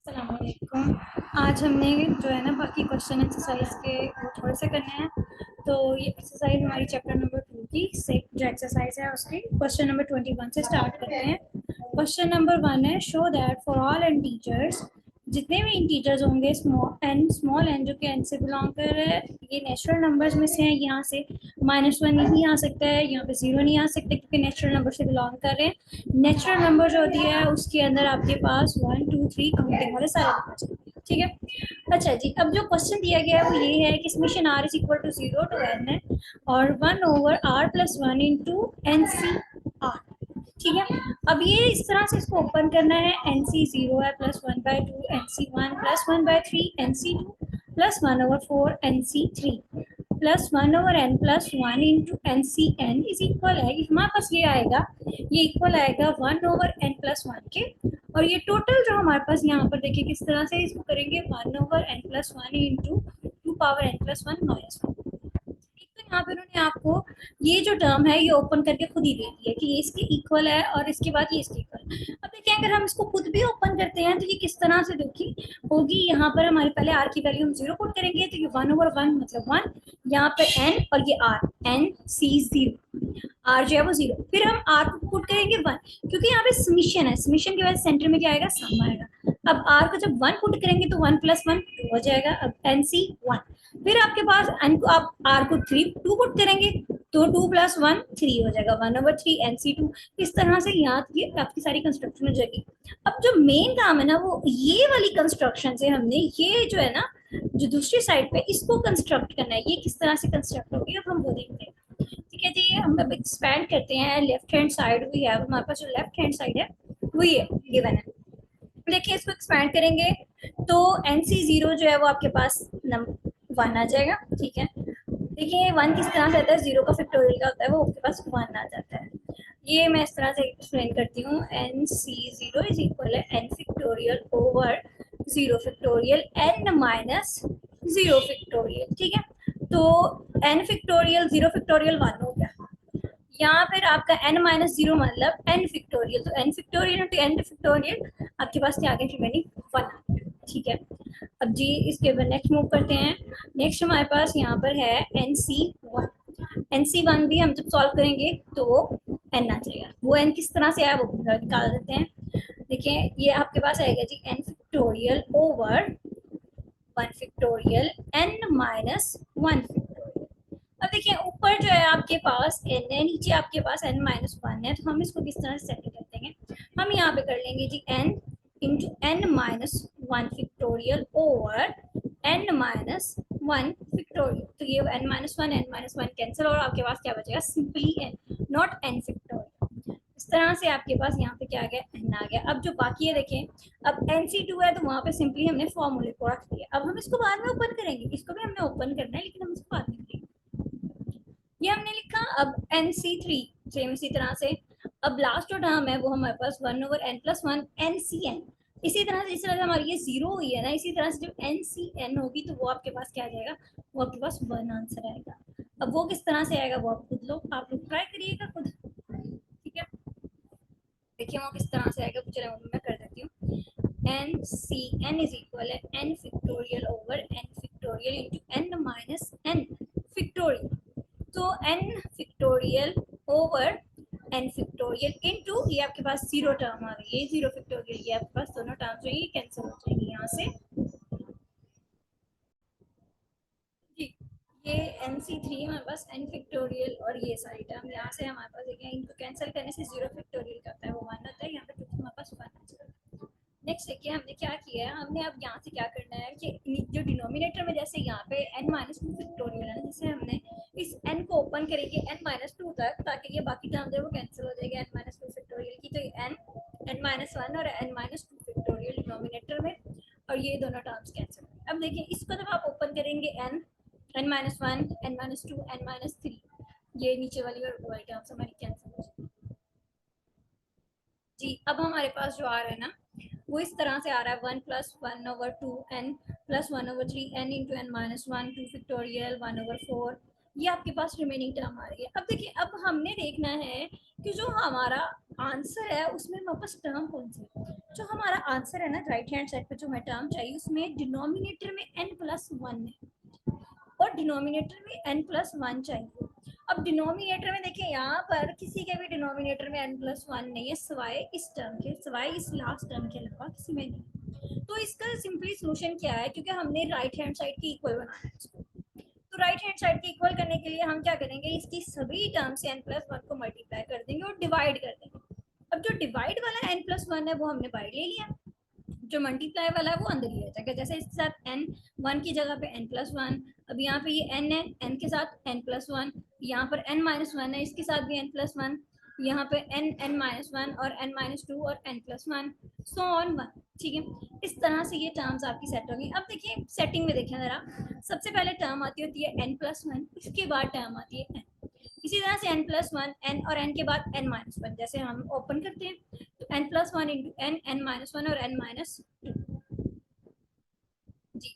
अस्सलामुअलैकुम। आज हमने जो है ना बाकी क्वेश्चन एक्सरसाइज के वो थोड़े से करने हैं। तो ये एक्सरसाइज हमारी चैप्टर नंबर 2 की से जो एक्सरसाइज है उसकी क्वेश्चन नंबर 21 से स्टार्ट करते हैं। क्वेश्चन नंबर 1 है, show that for all n teachers, जितने भी इंटीजर्स होंगे स्मॉल एन जो कि एन से बिलोंग कर रहे हैं, ये नेचुरल नंबर्स में से हैं। यहाँ से -1 नहीं आ सकता है, यहाँ पे 0 नहीं आ सकता क्योंकि नेचुरल नंबर से बिलोंग कर रहे हैं। नेचुरल नंबर जो होती है उसके अंदर आपके पास 1 2 3 काउंटिंग वाले सारे नंबर चाहिए। ठीक है। अच्छा जी, अब जो क्वेश्चन दिया गया है वो ये है कि summation r is equal to 0 to n है और 1 over r plus 1 into n C r. ठीक है। अब ये इस तरह से इसको ओपन करना है। एन सी 0 है, plus 1/2 n C 1 plus 1/3 n C 2 plus 1 over 4 n C 3 plus 1 over n plus 1 into n C n is equal है, हमारे पास ये आएगा, ये इक्वल आएगा 1 ओवर n प्लस 1 के। और ये टोटल जो हमारे पास यहाँ पर देखिए किस तरह से इसको करेंगे, 1 over n plus 1 into 2 power n plus 1 minus 1। एक तो यहाँ पे उन्होंने आपको ये जो टर्म है ये ओपन करके खुद ही दे दी है कि ये इसके इक्वल है और इसके बाद ये इसके इक्वल है। अब देखिए अगर हम इसको खुद भी ओपन करते हैं तो ये किस तरह से देखिए होगी। यहाँ पर हमारे पहले आर की वैल्यू हम 0 पुट करेंगे तो ये 1 ओवर 1 मतलब 1, यहाँ पर एन और ये आर, एन सी 0, आर जो है वो 0, फिर हम आर को पुट करेंगे 1 क्योंकि यहाँ पे समीशन है, समीशन के बाद सेंटर में क्या आएगा, सम आएगा। अब आर को जब 1 पुट करेंगे तो 1 प्लस 1 2 हो जाएगा। अब एन सी 1, फिर आपके पास एन को आप आर को 2 पुट करेंगे तो 2 प्लस 1 3 हो जाएगा, 1 ओवर 3 एन सी 2। इस तरह से यहाँ ये आपकी सारी कंस्ट्रक्शन हो जाएगी। अब जो मेन काम है ना वो ये वाली कंस्ट्रक्शन से हमने ये जो है ना जो दूसरी साइड पे इसको कंस्ट्रक्ट करना है, ये किस तरह से कंस्ट्रक्ट होगी अब हम वो देखते हैं। ठीक है जी, हम अब एक्सपैंड करते हैं। लेफ्ट हैंड साइड भी है, हमारे पास जो लेफ्ट हैंड साइड है वो ये गिवन है। देखिए इसको एक्सपैंड करेंगे तो एन सी 0 जो है वो आपके पास 1 आ जाएगा। ठीक है। देखिए 1 किस तरह से आता है, 0 का फैक्टोरियल का होता है वो आपके पास 1 आ जाता है। ये मैं इस तरह से एक्सप्लेन करती हूँ, एन सी 0 इज इक्वल है n factorial over 0 factorial n minus 0 factorial. ठीक है। तो एन फैक्टोरियल 0 फैक्टोरियल 1 हो गया, यहाँ पर आपका n माइनस 0 मतलब n फैक्टोरियल, तो n factorial into n factorial आपके पास क्या आ गया, रिमेनिंग 1। ठीक है। अब जी इसके बाद नेक्स्ट मूव करते हैं। नेक्स्ट हमारे पास यहाँ पर है एन सी 1। एन सी 1 भी हम जब सॉल्व करेंगे तो वो n आ जाएगा। वो n किस तरह से आया वो निकाल देते हैं। देखिए ये आपके पास आएगा जी n factorial over 1 factorial n minus 1। अब देखिए ऊपर जो है आपके पास n है, नीचे आपके पास n माइनस 1 है, तो हम इसको किस तरह से सेटिंग कर देंगे, हम यहाँ पे कर लेंगे जी n into n minus 1 factorial over n minus 1 factorial. तो ये n-1 कैंसिल और आपके पास क्या बचेगा, simply n not n factorial. इस तरह से आपके पास यहाँ पे क्या आ गया, n आ गया। अब जो बाकी है देखें, अब NC2 है तो वहां पे सिंपली हमने फॉर्मूले को रख दिया। अब हम इसको बाद में ओपन करेंगे, इसको भी हमने ओपन करना है लेकिन हम इसको बाद में करेंगे। ये हमने लिखा। अब NC3 सेम इसी तरह से। अब लास्ट जो टर्म है वो हमारे पास 1 ओवर n प्लस 1 NCn। इसी तरह से, इस तरह से हमारी ये 0 हुई है ना, इसी तरह से जब NCn होगी तो वो आपके पास क्या आ जाएगा, वो आपके पास 1 आंसर आएगा। अब वो किस तरह से आएगा वो आप खुद लोग, आप लोग ट्राई करिएगा खुद। ठीक है। देखिए वो किस तरह से आएगा, चलो मैं कर देती हूँ। NCn इज इक्वल है n factorial over n factorial into n minus n factorial. तो n factorial over n factorial into ये आपके पास 0 टर्म आ गई है, 0 फैक्टोरियल, ये आपके पास दोनों टर्म जो ये कैंसिल हो जाएंगी यहाँ से जी। ये NC3 हमारे पास n फैक्टोरियल और ये सारी टर्म यहाँ से हमारे पास देखिए, इनको कैंसिल करने से 0 फैक्टोरियल करता है वो 1 होता है, यहाँ पे हमारे पास 1 आ जाएगा। नेक्स्ट देखिए हमने क्या किया है, हमने अब यहाँ से क्या करना है कि जो डिनोमिनेटर में जैसे यहाँ पे n माइनस 2 फैक्टोरियल है, जैसे हमने इस n को ओपन करेंगे n माइनस 2 तक ताकि ये बाकी टर्म जो है वो कैंसिल हो जाएगा n माइनस 2 फैक्टोरियल की। तो ये n माइनस 1 और n माइनस 2 फैक्टोरियल डिनोमिनेटर में, और ये दोनों टर्म्स कैंसिल। अब देखिए इसको जब आप ओपन करेंगे n minus 1 n minus 2 n minus 3, ये नीचे वाली और वाली टर्म्स हमारी कैंसिल हो जाएगी जी। अब हमारे पास जो आ रहा है ना वो इस तरह से आ रहा है, 1 plus 1 over 2 n plus 1 over 3 n into n minus 1 2 factorial 1 over 4 ये आपके पास रिमेनिंग टर्म आ रही है। अब देखिए, अब हमने देखना है कि जो हमारा आंसर है उसमें हमारे पास टर्म कौन सी है। जो हमारा आंसर है ना, राइट हैंड साइड पे जो हमें टर्म चाहिए उसमें डिनोमिनेटर में n+1 है और डिनोमिनेटर में n+1 चाहिए। अब डिनोमिनेटर में देखिए, यहाँ पर किसी के भी डिनोमिनेटर में n+1 नहीं है सिवाय इस टर्म के, सिवाय इस लास्ट टर्म के अलावा किसी में नहीं। तो इसका सिंपली सोल्यूशन क्या है, क्योंकि हमने राइट हैंड साइड की इक्वल बनाना है इसको, तो राइट हैंड साइड की इक्वल करने के लिए हम क्या करेंगे, इसकी सभी टर्म से n+1 को मल्टीप्लाई कर देंगे और डिवाइड कर देंगे। अब जो डिवाइड वाला n+1 है वो हमने बाहर ले लिया, जो मल्टीप्लाई वाला है वो अंदर लिया जाएगा। जैसे इसके साथ n 1 की जगह पे n+1, अब यहाँ पे ये n है, n के साथ n+1, यहाँ पर n-1 है, इसके साथ भी n+1, यहाँ पे n-1 और n-2 और n+1 सो ऑन 1। ठीक है, इस तरह से ये टर्म्स आपकी सेट होगी। अब देखिए सेटिंग में देखें जरा, सबसे पहले टर्म आती होती है n+1, इसके बाद टर्म आती है n, इसी तरह से n+1 n और n के बाद n-1। जैसे हम ओपन करते हैं तो n+1 इंटू n, n-1 और n-2। जी,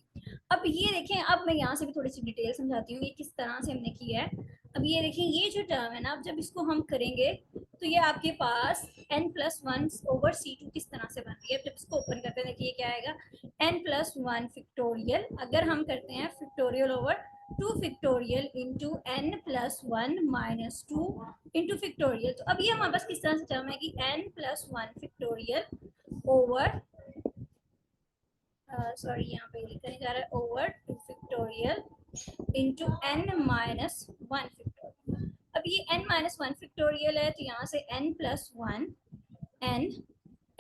अब ये देखें, अब मैं यहाँ से भी थोड़ी सी डिटेल समझाती हूँ ये किस तरह से हमने किया है। अब ये देखें, ये जो टर्म है ना, अब जब इसको हम करेंगे तो ये आपके पास n+1/c2 किस तरह से बन रही है। जब इसको ओपन करते हैं देखिए क्या आएगा, n+1 फैक्टोरियल, अगर हम करते हैं factorial over 2 factorial into n+1 minus 2 into factorial. तो अब ये हमारे पास किस तरह से टर्म है कि n+1 फैक्टोरियल ओवर सॉरी यहाँ पे लिखने जा रहा है over 2 factorial into n-1 factorial. अब ये n-1 फैक्टोरियल है तो यहाँ से n+1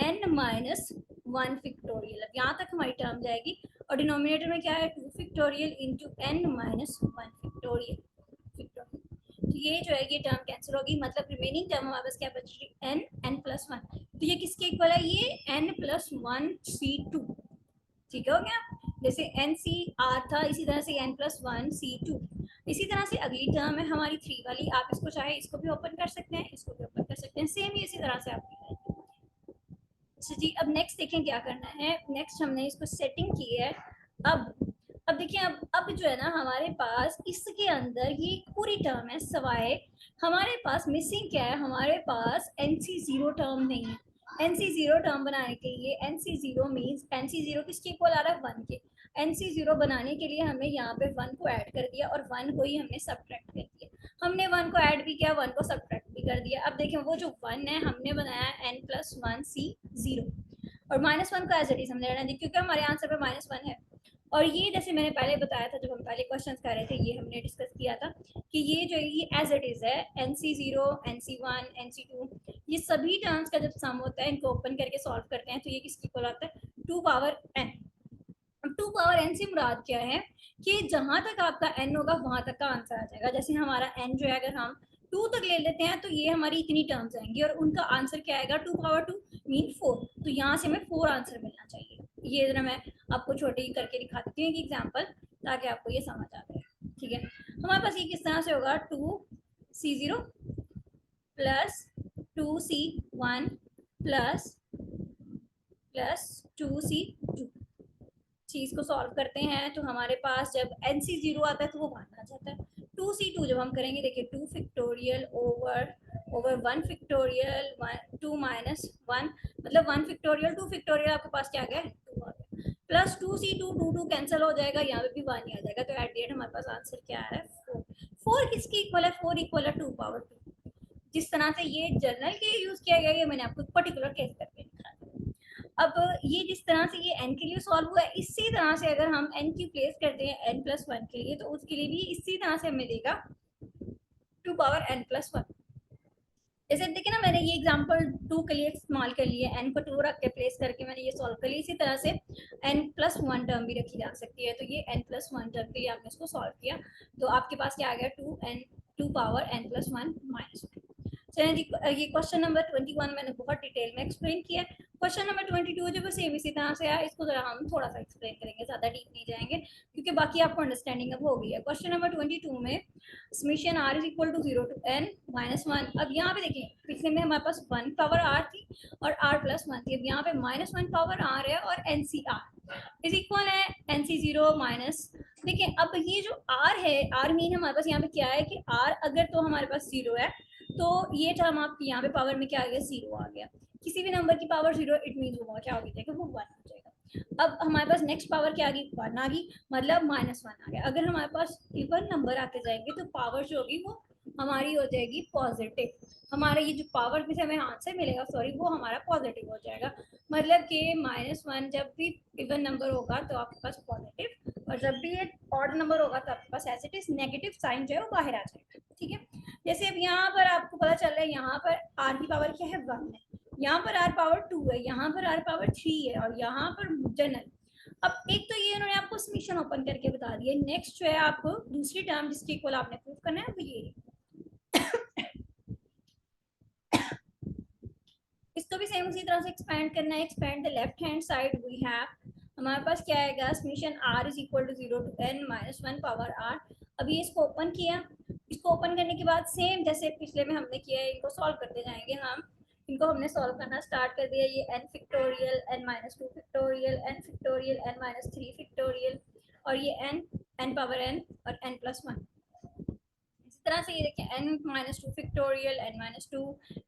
n-1 फैक्टोरियल, अब यहाँ तक हमारी टर्म जाएगी और डिनोमिनेटर में क्या है 2 फैक्टोरियल इंटू n-1 फैक्टोरियल। तो ये जो है ये टर्म कैंसिल होगी, मतलब रिमेनिंग टर्म हमारे पास क्या बच रही है n+1। तो ये किसके इक्वल है, ये n+1c2। ठीक हो गया, जैसे NCR था इसी तरह से n+1c2। इसी तरह से अगली टर्म है हमारी 3 वाली, आप इसको चाहे इसको भी ओपन कर सकते हैं, इसको भी ओपन कर सकते हैं, सेम ही इसी तरह से आप जी। अब नेक्स्ट देखें क्या करना है, नेक्स्ट हमने इसको सेटिंग की है। अब देखिए, अब जो है ना हमारे पास इसके अंदर ये पूरी टर्म है, सवाए हमारे पास मिसिंग क्या है, हमारे पास NC0 टर्म नहीं है। NC0 टर्म बनाने के लिए NC0 मीन्स NC0 किसके इक्वल आ रहा है 1 के। NC0 बनाने के लिए हमने यहाँ पे 1 को ऐड कर दिया और 1 को ही हमने सब्ट्रैक्ट कर दिया। हमने 1 को ऐड भी किया, 1 को सब्ट्रैक्ट भी कर दिया। अब देखें वो जो 1 है हमने बनाया n+1c0 और -1 को एज इट इज हमने रहने दी क्योंकि हमारे आंसर पे -1 है। और ये जैसे मैंने पहले बताया था, जब हम पहले क्वेश्चंस कर रहे थे ये हमने डिस्कस किया था कि ये जो ये एज इट इज है NC0 NC1 NC2, ये सभी टर्म्स का जब सम होता है इनको ओपन करके सॉल्व करते हैं तो ये किसकी इक्वल आता है 2 पावर n। अब 2 पावर n से मुराद क्या है कि जहां तक आपका n होगा वहां तक का आंसर आ जाएगा। जैसे हमारा n जो है अगर हम 2 तक ले लेते हैं तो ये हमारी इतनी टर्म्स आएंगी और उनका आंसर क्या आएगा 2 पावर 2 मीन 4। तो यहाँ से हमें 4 आंसर मिलना चाहिए। ये जरा मैं आपको छोटी करके दिखा देती हूँ एक एग्जाम्पल ताकि आपको ये समझ आ जाए। ठीक है, हमारे पास ये किस तरह से होगा 2c0 plus 2c1 plus 2c2। चीज को सॉल्व करते हैं तो हमारे पास जब NC0 आता है तो वो बाहर आ जाता है। 2c2 जब हम करेंगे देखिए 2 फैक्टोरियल ओवर 1 फैक्टोरियल 2 माइनस 1, मतलब 1 फैक्टोरियल 2 फैक्टोरियल आपके पास क्या आ गया 2 आ गया, प्लस 2c2 2 कैंसिल हो जाएगा, यहाँ पे भी 1 ही आ जाएगा। तो एट द एंड हमारे पास आंसर क्या आ रहा है 4। 4 किसकी इक्वल है 4 इक्वल है 2 पावर 2। जिस तरह से ये जनरल के यूज किया गया है मैंने आपको पर्टिकुलर केस करके दिखाया। अब ये जिस तरह से ये n के लिए सॉल्व हुआ है इसी तरह से अगर हम n की प्लेस करते हैं n+1 के लिए तो उसके लिए भी इसी तरह से हमें देगा 2 पावर n+1। जैसे देखिए ना मैंने ये एग्जांपल 2 के लिए इस्तेमाल कर लिया, n को 2 रख के प्लेस करके मैंने ये सॉल्व कर लिया। इसी तरह से n+1 टर्म भी रखी जा सकती है, तो ये n+1 टर्म के लिए आपने इसको सॉल्व किया तो आपके पास क्या आ गया 2 पावर n+1 माइनस 1। चलिए जी, ये क्वेश्चन नंबर 21 मैंने बहुत डिटेल में एक्सप्लेन किया है। क्वेश्चन नंबर 22 जो सेम इसी तरह से है, इसको जरा हम थोड़ा सा एक्सप्लेन करेंगे, ज्यादा डीप नहीं जाएंगे क्योंकि बाकी आपको अंडरस्टैंडिंग अब हो गई है। क्वेश्चन नंबर 22 में summation r is equal to 0 to n-1। अब यहाँ पे देखिए पिछले में हमारे पास 1 पावर r थी और r+1 थी, अब यहाँ पे -1 पावर r है और NCR इज इक्वल है NC0 माइनस देखिए अब ये जो r है, r मीन हमारे पास यहाँ पे क्या है कि r अगर तो हमारे पास 0 है तो ये टर्म आपकी यहाँ पे पावर में क्या आ गया, 0 आ गया। किसी भी नंबर की पावर 0 इट मीन वो क्या हो जाएगा, वो 1 हो जाएगा। अब हमारे पास नेक्स्ट पावर क्या आ गई, 1 आ गई, मतलब -1 आ गया। अगर हमारे पास इवन नंबर आते जाएंगे तो पावर जो होगी वो हमारी हो जाएगी पॉजिटिव। हमारा ये जो पावर भी हमें हाथ से मिलेगा, सॉरी, वो हमारा पॉजिटिव हो जाएगा। मतलब कि -1 जब भी इवन नंबर होगा तो आपके पास पॉजिटिव, और जब भी ये ऑड नंबर होगा तो आपके पास as it is negative sign जो है वो बाहर आ जाएगा। ठीक है, जैसे अब यहाँ पर आपको पता चल रहा है यहाँ पर आर की पावर क्या है, 1 है, यहाँ पर आर पावर 2 है, यहाँ पर आर पावर 3 है, और यहाँ पर जनरल। अब एक तो ये इन्होंने आपको समीशन ओपन करके बता दिया। नेक्स्ट जो है आपको दूसरी टर्म जिसके इक्वल आपने प्रूव करना है वो ये, इसको भी सेम उसी तरह से एक्सपेंड करना है। Expand the left hand side, we have हमारे पास क्या आएगा, summation r is equal to 0 to n minus 1 power r। अभी इसको ओपन किया, इसको ओपन करने के बाद सेम जैसे पिछले में हमने किया है, इनको सॉल्व करते जाएंगे हम। इनको हमने सॉल्व करना स्टार्ट कर दिया। ये n factorial, n minus 2 factorial, n factorial, n minus 3 factorial, और ये n पावर n और n प्लस 1। इस तरह से ये देखिए n minus 2 factorial, n minus 2,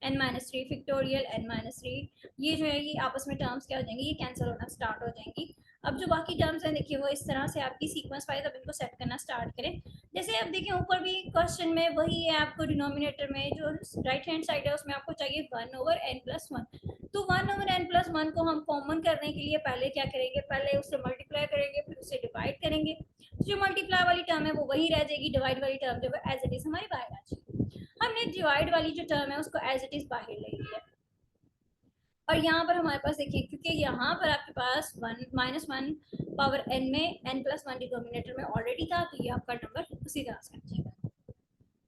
n minus 3 factorial, n minus 3, ये जो है ये आपस में टर्म्स क्या हो जाएंगी, ये कैंसिल होना स्टार्ट हो जाएंगी। अब जो बाकी टर्म्स हैं देखिए वो इस तरह से आपकी सीक्वेंस वाइज अब इनको सेट करना स्टार्ट करें। जैसे अब देखिए ऊपर भी क्वेश्चन में वही है, आपको डिनोमिनेटर में जो राइट हैंड साइड है उसमें आपको चाहिए 1/n+1। तो 1/n+1 को हम कॉमन करने के लिए पहले क्या करेंगे, पहले उससे मल्टीप्लाई करेंगे, फिर उससे डिवाइड करेंगे। जो मल्टीप्लाई वाली टर्म है वो वही रह जाएगी, डिवाइड वाली टर्म जो है एज इट इज हमारी बाहर आ जाएगी। हमने डिवाइड वाली जो टर्म है उसको एज इट इज बाहर ले लिया। और यहाँ पर हमारे पास देखिए, क्योंकि यहाँ पर आपके पास -1 पावर n में n+1 डिनोमिनेटर में ऑलरेडी था, तो ये आपका नंबर उसी तरह से आ जाएगा।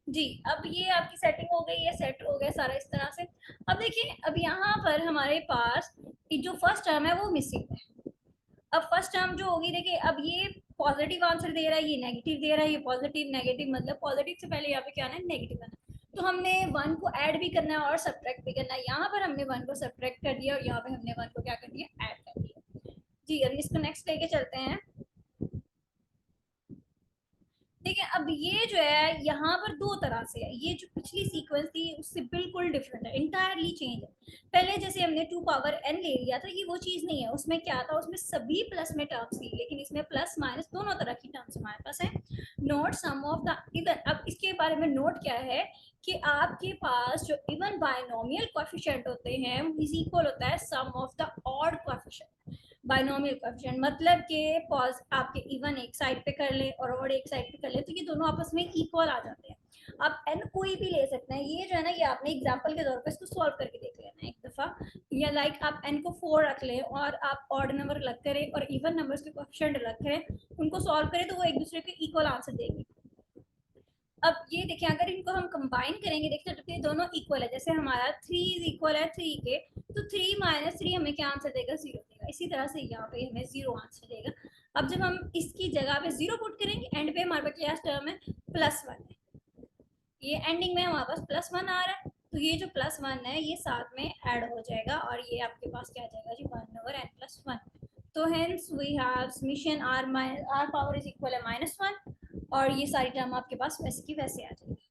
जी, अब ये आपकी सेटिंग हो गई है, सेट हो गया सारा इस तरह से। अब देखिए अब यहाँ पर हमारे पास जो फर्स्ट टर्म है वो मिसिंग है। अब फर्स्ट टर्म जो होगी देखिए, अब ये पॉजिटिव आंसर दे रहा है, ये नेगेटिव दे रहा है, ये पॉजिटिव नेगेटिव, मतलब पॉजिटिव से पहले यहाँ पे क्या आना है, नेगेटिव आना है। तो हमने 1 को ऐड भी करना है और सब्ट्रैक्ट भी करना है। यहाँ पर हमने 1 को सब्ट्रैक्ट कर दिया और यहाँ पे हमने 1 को क्या कर दिया, ऐड कर दिया। जी, अब इसको नेक्स्ट लेके चलते हैं। देखिए अब ये जो है यहाँ पर दो तरह से है, ये जो पिछली सीक्वेंस थी उससे बिल्कुल डिफरेंट है, इंटायरली चेंज है। पहले जैसे हमने 2 पावर n ले लिया था, ये वो चीज नहीं है। उसमें क्या था, उसमें सभी प्लस में टर्म्स थी, लेकिन इसमें प्लस माइनस दोनों तरह की टर्म्स हमारे पास है। Note sum of the even, अब इसके बारे में नोट क्या है कि आपके पास जो इवन बायनोमियल कोएफिशिएंट होते हैं इज इक्वल होता है sum of the odd coefficient. Binomial coefficient मतलब कि पॉज आपके इवन एक साइड पे कर ले और ऑड एक साइड पे कर ले, तो ये दोनों आपस में इक्वल आ जाते हैं। आप n कोई भी ले सकते हैं। ये जो है ना, ये आपने एग्जांपल के तौर पर इसको सॉल्व करके देख लेना एक दफा। या लाइक आप n को 4 रख लें और आप ऑड नंबर अलग करें और इवन नंबर्स के कोएफिशिएंट अलग करें, उनको सॉल्व करें तो वो एक दूसरे के इक्वल आंसर देंगे। अब ये देखिए अगर इनको हम कंबाइन करेंगे, देखते तो ये दोनों इक्वल है। जैसे हमारा 3 इज इक्वल है 3 के, तो 3 माइनस 3 हमें क्या आंसर देगा, 0 देगा। इसी तरह से यहाँ पे हमें 0 आंसर देगा। अब जब हम इसकी जगह पे 0 पुट करेंगे, एंड पे हमारे पास क्या टर्म है, +1 है। ये एंडिंग में हमारे पास +1 आ रहा है, तो ये जो +1 है ये साथ में ऐड हो जाएगा और ये आपके पास क्या आ जाएगा जी, 1/n+1। तो hence we have summation r power is equal है -1, और ये सारी टर्म आपके पास वैसे की वैसे आ जाएगी।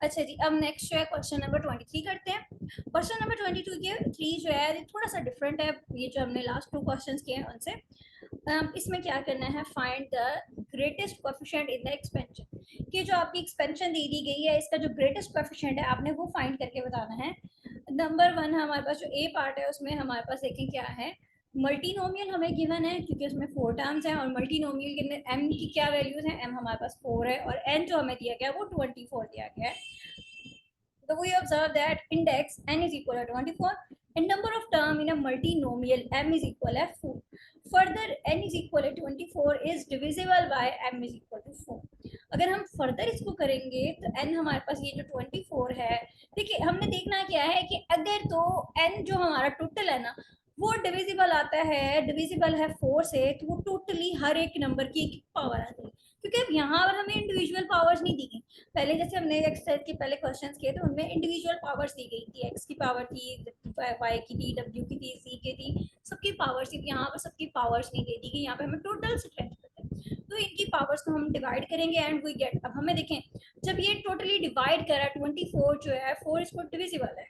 अच्छा जी, अब नेक्स्ट जो है क्वेश्चन नंबर 23 करते हैं। क्वेश्चन नंबर 22 के 3 जो है थोड़ा सा डिफरेंट है, ये जो हमने लास्ट 2 क्वेश्चंस किए हैं उनसे। इसमें क्या करना है, find the greatest coefficient in the expansion. कि जो आपकी एक्सपेंशन दे दी गई है, इसका जो ग्रेटेस्ट कोएफिशिएंट है आपने वो फाइंड करके बताना है। नंबर 1 हमारे पास जो ए पार्ट है उसमें हमारे पास देखें क्या है, मल्टीनोमियल हमें गिवन है क्योंकि उसमें 4 टर्म्स हैं, और मल्टीनोमियल के अंदर m की क्या वैल्यूज हैं, m हमारे पास 4 है और n जो हमें दिया गया है वो 24 दिया गया है। So we observe that index n is equal to 24 and number of term in a multinomial m is equal to 4. Further n is equal to 24 is divisible by m is equal to 4. अगर हम further इसको करेंगे तो n हमारे पास ये जो 24 है, देखिए हमने देखना क्या है कि अगर तो n जो हमारा टोटल है ना वो डिविजिबल आता है, डिविजिबल है 4 से, तो वो टोटली हर एक नंबर की एक पावर आ जाएगी। क्योंकि अब यहाँ पर हमें इंडिविजुअल पावर्स नहीं दी गई। पहले जैसे हमने एक्सरसाइज के पहले क्वेश्चंस किए तो उनमें इंडिविजुअल पावर्स दी गई थी, x की पावर थी, वाई की थी, डब्ल्यू की थी, सी की थी, सबकी पावर्स थी। यहाँ पर सबकी पावर्स नहीं दे दी गई, यहाँ पे हमें टोटल स्ट्रेंथ पता है। तो इनकी पावर्स को हम डिवाइड करेंगे एंड वी गेट। अब हमें देखें जब ये टोटली डिवाइड करा 24 जो है 4 इसको डिविजिबल है,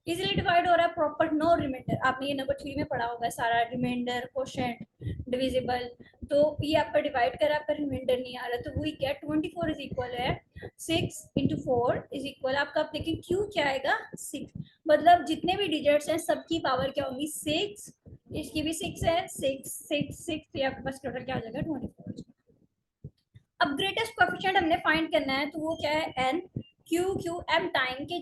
इजीली डिवाइड हो रहा है प्रॉपर, नो रिमाइंडर। आपने ये नंबर 3 में पढ़ा होगा सारा, रिमाइंडर, क्वोशंट, डिविजिबल। तो ये आपका डिवाइड करा, आपका रिमाइंडर नहीं आ रहा, तो वी गेट 24 इज इक्वल है 6 इंटू 4 इज इक्वल, आपका आप देखिए क्यू क्या आएगा 6, मतलब जितने भी डिजिट्स हैं सबकी पावर क्या होगी 6, इसकी भी 6 है, 6 6 6, तो आपके पास टोटल क्या हो जाएगा 24। अब ग्रेटेस्ट कोएफिशिएंट हमने फाइंड करना है, तो वो क्या है n Q Q m time के,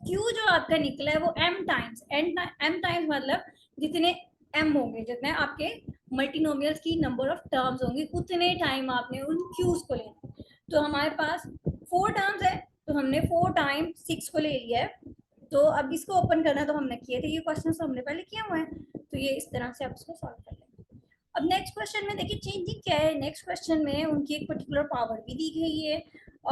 क्यू जो आपका निकला है वो m टाइम्स, m टाइम्स मतलब जितने m होंगे, जितने आपके मल्टीनोमियल्स की नंबर ऑफ टर्म्स होंगे उतने टाइम आपने उन क्यूज को लेना। तो हमारे पास 4 टर्म्स है, तो हमने 4 टाइम 6 को ले लिया है। तो अब इसको ओपन करना तो हमने किए थे, ये क्वेश्चन तो हमने पहले किए हुए हैं, तो ये इस तरह से आप इसको सॉल्व कर लेंगे। अब नेक्स्ट क्वेश्चन में देखिए चेंजिंग क्या है। नेक्स्ट क्वेश्चन में उनकी एक पर्टिकुलर पावर भी दी गई है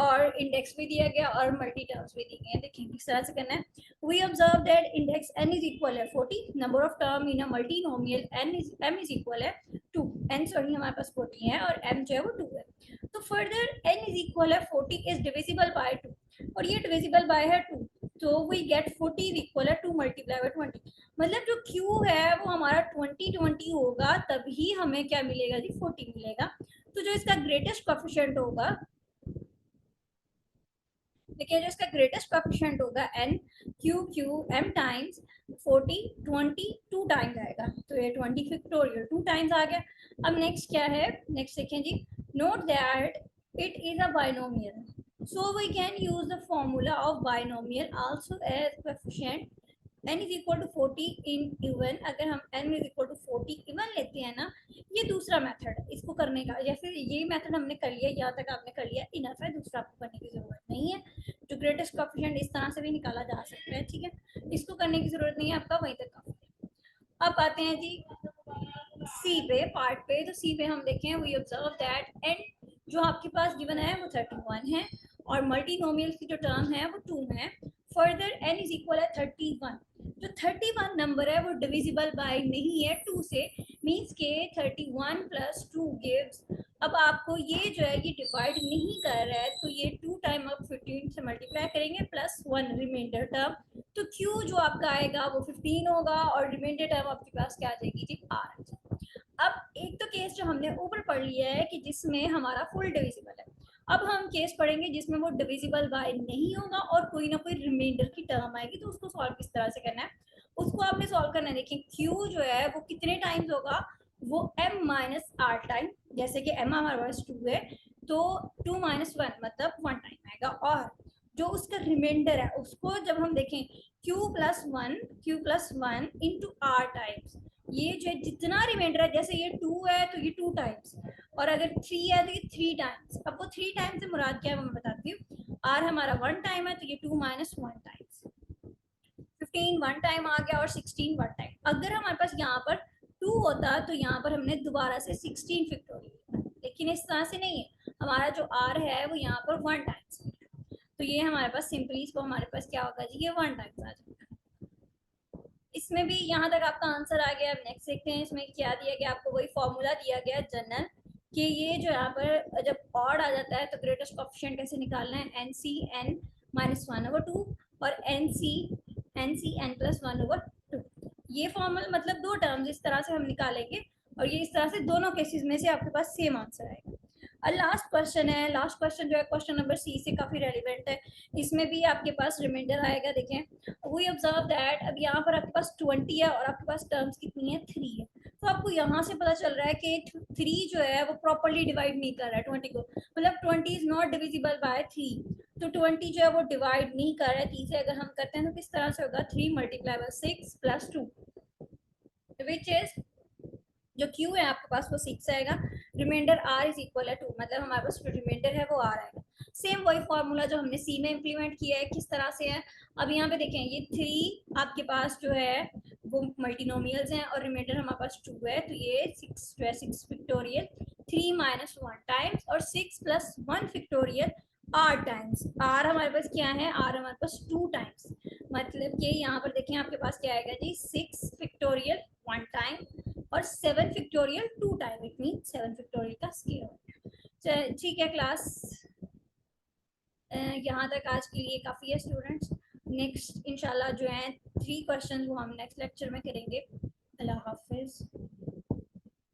और इंडेक्स भी दिया गया और मल्टी टर्म्स भी दी गई हैं। देखिए किस तरह से करना है। We observe that index n is equal है 40, number of term in a multinomial m is equal है 2, n सॉरी हमारे पास 40 है और m जो है वो 2 है। तो फर्दर n इज इक्वल है 40 इज डिविजिबल बाय 2 और ये डिविजिबल बाय है 2, तो वी गेट 40 इज इक्वल है 2 मल्टीप्लाई बाय 20, मतलब जो Q है वो हमारा 20 होगा, तभी हमें क्या मिलेगा जी 40 मिलेगा। तो जो इसका ग्रेटेस्ट कोएफिशिएंट होगा, देखिए जो इसका ग्रेटेस्ट कोएफिशिएंट होगा n Q Q m times 40 20 2 times आएगा, तो ये 20 फैक्टोरियल 2 टाइम्स आ गया। अब नेक्स्ट क्या है, नेक्स्ट देखें जी, note that it is a binomial, so we can use the formula of binomial also as coefficient n is equal to 40 in even। अगर हम n is equal to 40 even लेते हैं ना, ये दूसरा मेथड है इसको करने का। जैसे ये मेथड हमने कर लिया, यहाँ तक आपने कर लिया, इनफ है, दूसरा आपको करने की जरूरत नहीं है। जो ग्रेटेस्ट कोएफिशिएंट इस तरह से भी निकाला जा सकता है, ठीक है, इसको करने की जरूरत नहीं है, आपका वहीं तक काफी है। अब आते हैं जी सी पे, पार्ट पे। तो सी पे हम देखें, वी ऑब्जर्व दैट n जो आपके पास गिवन है वो 31 है और मल्टीनोमियल की जो टर्म है वो 2 है। फर्दर n इज इक्वल है 31, जो 31 नंबर है वो डिविजिबल बाय नहीं है 2 से, मींस के 31 प्लस 2 गिव्स। अब आपको ये जो है ये डिवाइड नहीं कर रहा है, तो ये 2 टाइम आप 15 से मल्टीप्लाई करेंगे प्लस 1 रिमाइंडर टर्म, तो Q जो आपका आएगा वो 15 होगा और रिमाइंडर टर्म आपके पास क्या आ जाएगी जी R। अब एक तो केस जो हमने ऊपर पढ़ लिया है कि जिसमें हमारा फुल डिविजिबल है, अब हम केस पढ़ेंगे जिसमें वो डिविजिबल बाय नहीं होगा और कोई ना कोई रिमाइंडर की टर्म आएगी, तो उसको सॉल्व किस तरह से करना है, उसको आपने सॉल्व करना है। देखिए Q जो है वो कितने टाइम्स होगा, वो m माइनस आर टाइम, जैसे कि m हमारे पास 2 है तो 2 माइनस 1 मतलब 1 टाइम आएगा, और जो उसका रिमाइंडर है उसको जब हम देखें Q plus one into R times, ये जो जितना रिमाइंडर है, जैसे ये 2 है तो ये 2 टाइम्स, और अगर 3 है तो ये 3 टाइम्स। अब वो 3 टाइम्स से मुराद क्या है वो मैं बताती हूँ। आर हमारा 1 टाइम है तो ये 2 माइनस 1 टाइम्स, 15 1 टाइम आ गया और 16 1 टाइम। अगर हमारे पास यहाँ पर 2 होता तो यहाँ पर हमने दोबारा से 16 फैक्टोरियल, लेकिन इस तरह से नहीं है, हमारा जो आर है वो यहाँ पर 1 टाइम्स, तो ये हमारे पास सिंपली इसको हमारे पास क्या होगा जी, ये 1 टाइम्स आ जाएगा। इसमें भी यहाँ तक आपका आंसर आ गया। अब नेक्स्ट देखते हैं इसमें क्या दिया गया, आपको वही फॉर्मूला दिया गया जनरल, कि ये जो यहाँ पर जब ऑड आ जाता है तो ग्रेटेस्ट कोएफिशिएंट कैसे निकालना है, एन सी एन माइनस 1/2 और एन सी एन प्लस 1/2। ये फॉर्मूला मतलब 2 टर्म्स इस तरह से हम निकालेंगे और ये इस तरह से दोनों केसेस में से आपके पास सेम आंसर आएगा। और लास्ट क्वेश्चन है, लास्ट क्वेश्चन जो है क्वेश्चन नंबर सी से काफ़ी रेलिवेंट है, इसमें भी आपके पास रिमाइंडर आएगा। देखें वी ऑब्जर्व दैट अब यहाँ पर आपके पास 20 है और आपके पास टर्म्स कितनी है 3 है, तो आपको यहाँ से पता चल रहा है कि 3 जो है वो प्रॉपरली डिवाइड नहीं कर रहा है 20 को, मतलब 20 इज नॉट डिविजिबल बाय 3, तो 20 जो है वो डिवाइड नहीं कर रहा है 3 से। अगर हम करते हैं तो किस तरह से होगा, 3 multiply by 6 plus 2 which is, जो Q है आपके पास वो 6 आएगा, रिमाइंडर R इज इक्वल है 2, मतलब हमारे पास जो रिमाइंडर है वो R आएगा। सेम वही फॉर्मूला जो हमने C में इम्प्लीमेंट किया है, किस तरह से है। अब यहाँ पे देखें ये 3 आपके पास जो है वो मल्टीनोमियल्स हैं और रिमाइंडर हमारे पास 2 है, तो ये 6 जो है 6 फैक्टोरियल 3 माइनस 1 टाइम्स और 6 plus 1 factorial R times. R हमारे पास क्या है, R हमारे पास 2 टाइम्स, मतलब कि यहाँ पर देखिए आपके पास क्या आएगा जी, 6 फैक्टोरियल 1 टाइम और 7 factorial 2 time, it mean 7 factorial का स्केयर। ठीक है क्लास, यहाँ तक आज के लिए काफ़ी है स्टूडेंट्स। नेक्स्ट इंशाल्लाह जो है 3 क्वेश्चन वो हम नेक्स्ट लेक्चर में करेंगे। अल्लाह हाफिज़।